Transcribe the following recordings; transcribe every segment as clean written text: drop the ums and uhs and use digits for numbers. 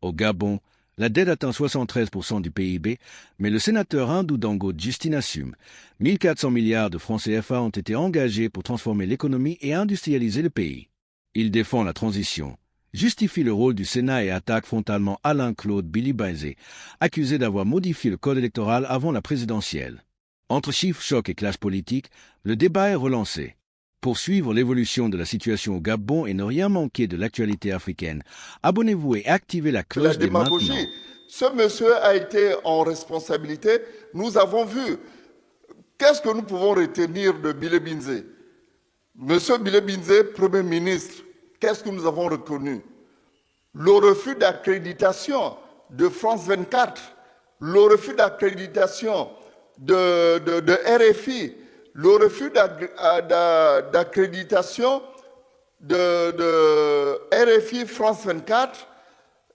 Au Gabon, la dette atteint 73% du PIB, mais le sénateur hindou Dango Justine assume. 1400 milliards de francs CFA ont été engagés pour transformer l'économie et industrialiser le pays. Il défend la transition, justifie le rôle du Sénat et attaque frontalement Alain-Claude Bilibanzé, accusé d'avoir modifié le code électoral avant la présidentielle. Entre chiffres, chocs et clash politique, le débat est relancé. Pour suivre l'évolution de la situation au Gabon et ne rien manquer de l'actualité africaine, abonnez-vous et activez la cloche dès maintenant. Ce monsieur a été en responsabilité. Nous avons vu. Qu'est-ce que nous pouvons retenir de Bilibanzé? Monsieur Bilibanzé, Premier ministre, qu'est-ce que nous avons reconnu? Le refus d'accréditation de France 24, le refus d'accréditation de RFI, le refus d'accréditation de RFI France 24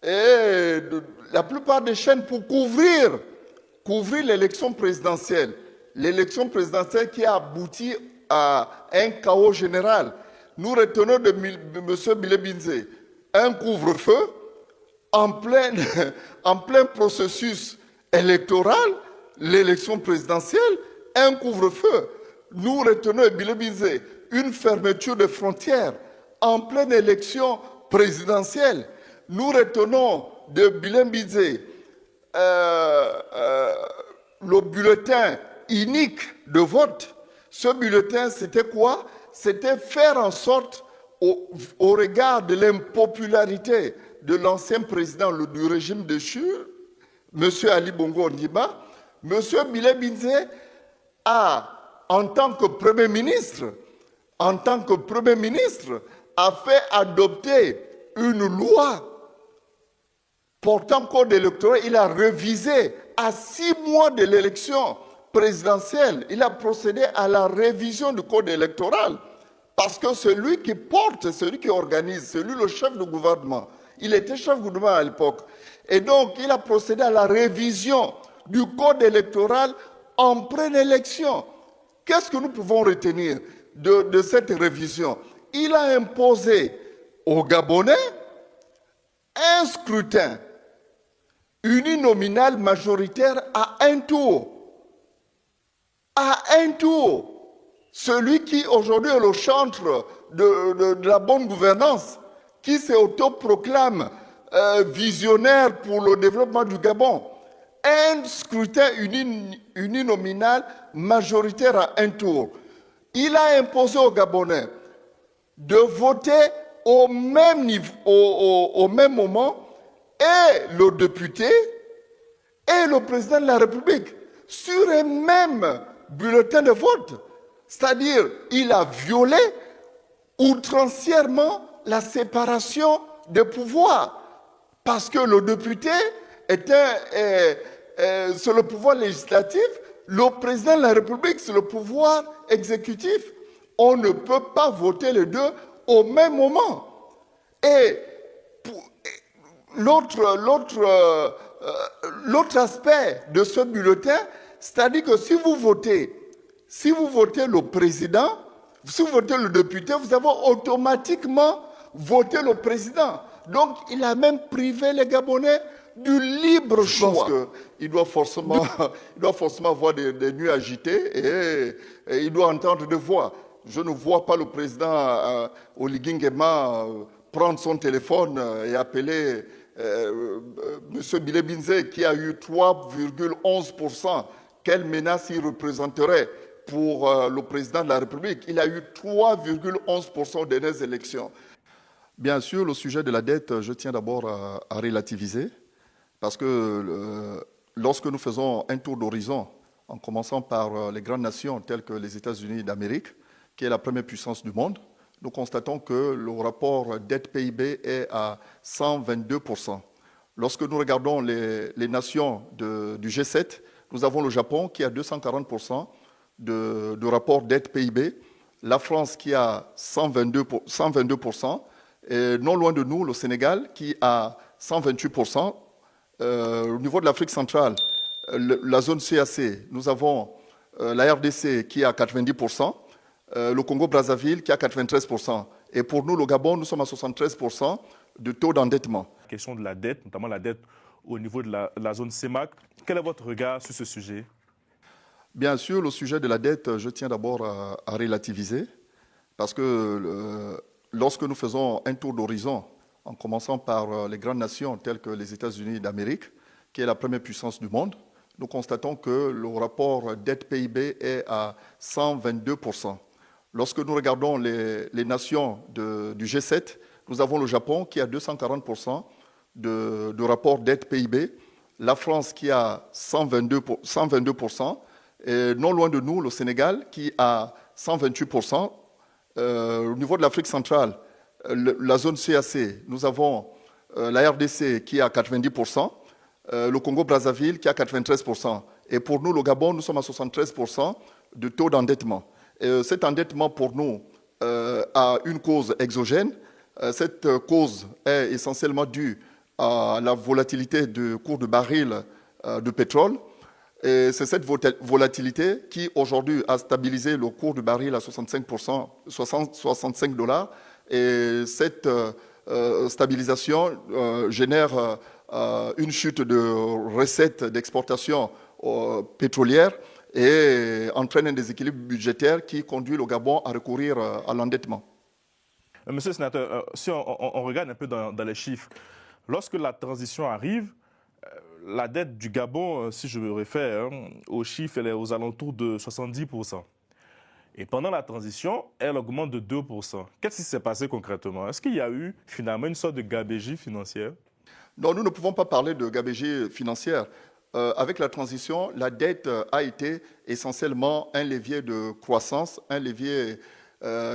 et la plupart des chaînes pour couvrir l'élection présidentielle. L'élection présidentielle qui a abouti à un chaos général. Nous retenons de M. Bilibanzé un couvre-feu en plein processus électoral, l'élection présidentielle, un couvre-feu. Nous retenons de Bilibanzé une fermeture de frontières en pleine élection présidentielle. Nous retenons de Bilibanzé le bulletin unique de vote. Ce bulletin, c'était quoi? C'était faire en sorte, au regard de l'impopularité de l'ancien président du régime déchu, M. Ali Bongo Ondimba, M. Bilibanzé a, en tant que Premier ministre, a fait adopter une loi portant code électoral. Il a révisé à 6 mois de l'élection présidentielle. Il a procédé à la révision du code électoral parce que celui qui porte, celui qui organise, le chef de gouvernement, il était chef de gouvernement à l'époque. Et donc, il a procédé à la révision du code électoral en pleine élection. Qu'est-ce que nous pouvons retenir de cette révision? Il a imposé aux Gabonais un scrutin uninominal majoritaire à un tour. À un tour. Celui qui aujourd'hui est le chantre de la bonne gouvernance, qui s'autoproclame visionnaire pour le développement du Gabon. Un scrutin uninominal majoritaire à un tour. Il a imposé aux Gabonais de voter au même niveau, au même moment, et le député et le président de la République sur un même bulletin de vote. C'est-à-dire, il a violé outrancièrement la séparation des pouvoirs. Parce que le député c'est le pouvoir législatif, le président de la République, c'est le pouvoir exécutif. On ne peut pas voter les deux au même moment. Et l'autre aspect de ce bulletin, c'est-à-dire que si vous votez le président, si vous votez le député, vous avez automatiquement voté le président. Donc, il a même privé les Gabonais du libre choix. Je pense qu'il doit forcément avoir des nuits agitées et il doit entendre des voix. Je ne vois pas le président Oligui Nguema prendre son téléphone et appeler M. Bilibanzé qui a eu 3,11%. Quelle menace il représenterait pour le président de la République? Il a eu 3,11% aux dernières élections. Bien sûr, le sujet de la dette, je tiens d'abord à relativiser, parce que lorsque nous faisons un tour d'horizon, en commençant par les grandes nations telles que les États-Unis d'Amérique, qui est la première puissance du monde, nous constatons que le rapport dette-PIB est à 122%. Lorsque nous regardons les nations du G7, nous avons le Japon qui a 240% de rapport dette-PIB, la France qui a 122%, et non loin de nous, le Sénégal qui a 128%. Au niveau de l'Afrique centrale, la zone CAC, nous avons la RDC qui a 90%, le Congo-Brazzaville qui a 93%. Et pour nous, le Gabon, nous sommes à 73% de taux d'endettement. question de la dette, notamment la dette au niveau de la zone CEMAC. Quel est votre regard sur ce sujet? Bien sûr, le sujet de la dette, je tiens d'abord à relativiser, parce que lorsque nous faisons un tour d'horizon, en commençant par les grandes nations telles que les États-Unis d'Amérique, qui est la première puissance du monde, nous constatons que le rapport dette-PIB est à 122%. Lorsque nous regardons les nations du G7, nous avons le Japon qui a 240% de rapport dette-PIB, la France qui a 122%, et non loin de nous, le Sénégal qui a 128%. Au niveau de l'Afrique centrale, la zone CAC, nous avons la RDC qui a 90%, le Congo-Brazzaville qui a 93%. Et pour nous, le Gabon, nous sommes à 73% de taux d'endettement. Cet endettement, pour nous, a une cause exogène. Cette cause est essentiellement due à la volatilité du cours de baril de pétrole. Et c'est cette volatilité qui, aujourd'hui, a stabilisé le cours du baril à 65%, 65 $. Et cette stabilisation génère une chute de recettes d'exportation pétrolière et entraîne un déséquilibre budgétaire qui conduit le Gabon à recourir à l'endettement. Monsieur le sénateur, si on regarde un peu dans les chiffres, lorsque la transition arrive, la dette du Gabon, si je me réfère aux chiffres, elle est aux alentours de 70%. Et pendant la transition, elle augmente de 2%. Qu'est-ce qui s'est passé concrètement? Est-ce qu'il y a eu finalement une sorte de gabegie financière? Non, nous ne pouvons pas parler de gabegie financière. Avec la transition, la dette a été essentiellement un levier de croissance, un levier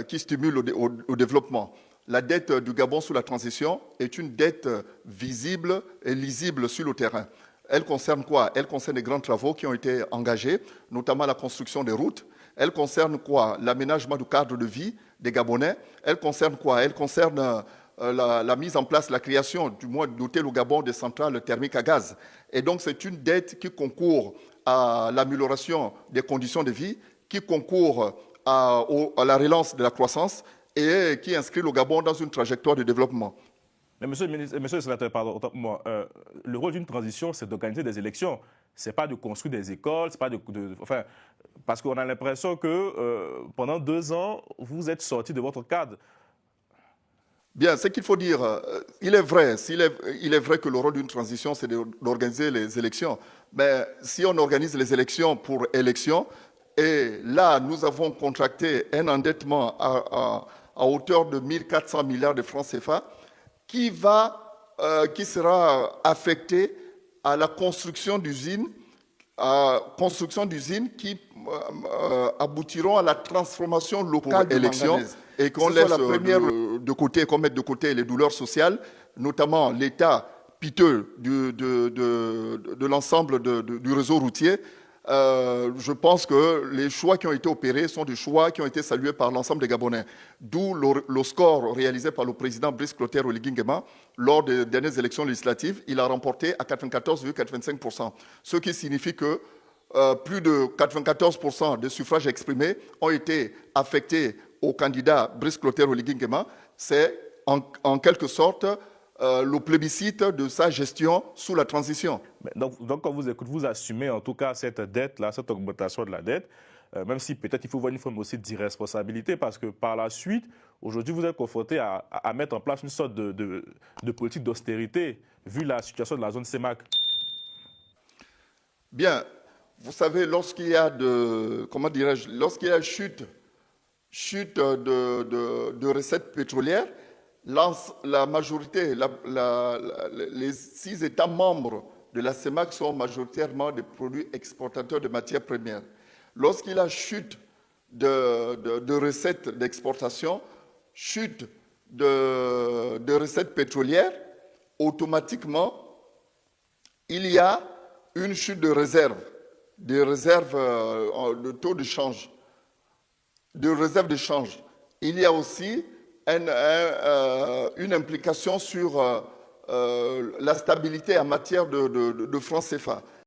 qui stimule au développement. La dette du Gabon sous la transition est une dette visible et lisible sur le terrain. Elle concerne quoi? Elle concerne les grands travaux qui ont été engagés, notamment la construction des routes. Elle concerne quoi? L'aménagement du cadre de vie des Gabonais. Elle concerne quoi? Elle concerne la mise en place, la création, du moins doter le Gabon de centrales thermiques à gaz. Et donc c'est une dette qui concourt à l'amélioration des conditions de vie, qui concourt à la relance de la croissance et qui inscrit le Gabon dans une trajectoire de développement. Mais monsieur le sénateur, pardon, le rôle d'une transition, c'est d'organiser des élections. Ce n'est pas de construire des écoles, c'est pas enfin, parce qu'on a l'impression que pendant 2 ans, vous êtes sorti de votre cadre. Bien, ce qu'il faut dire, il est vrai que le rôle d'une transition, c'est d'organiser les élections. Mais si on organise les élections pour élections, et là, nous avons contracté un endettement à hauteur de 1 400 milliards de francs CFA, qui sera affecté à la construction d'usines qui aboutiront à la transformation locale de l'élection et qu'on laisse qu'on mette de côté les douleurs sociales, notamment l'état piteux de l'ensemble du réseau routier. Je pense que les choix qui ont été opérés sont des choix qui ont été salués par l'ensemble des Gabonais. D'où le score réalisé par le président Brice Clotaire Oligui Nguema lors des dernières élections législatives. Il a remporté à 94,85%. Ce qui signifie que plus de 94% des suffrages exprimés ont été affectés au candidat Brice Clotaire Oligui Nguema. C'est en quelque sorte le plébiscite de sa gestion sous la transition. Donc, quand vous écoutez, vous assumez en tout cas cette dette-là, cette augmentation de la dette, même si peut-être il faut voir une forme aussi d'irresponsabilité, parce que par la suite, aujourd'hui, vous êtes confronté à mettre en place une sorte de politique d'austérité, vu la situation de la zone CEMAC. Bien, vous savez, lorsqu'il y a lorsqu'il y a chute de recettes pétrolières, la majorité, les 6 États membres de la CEMAC sont majoritairement des produits exportateurs de matières premières. Lorsqu'il y a chute de recettes d'exportation, chute de recettes pétrolières, automatiquement, il y a une chute de réserves de taux de change, de réserves de change. Il y a aussi une implication sur la stabilité en matière de francs CFA.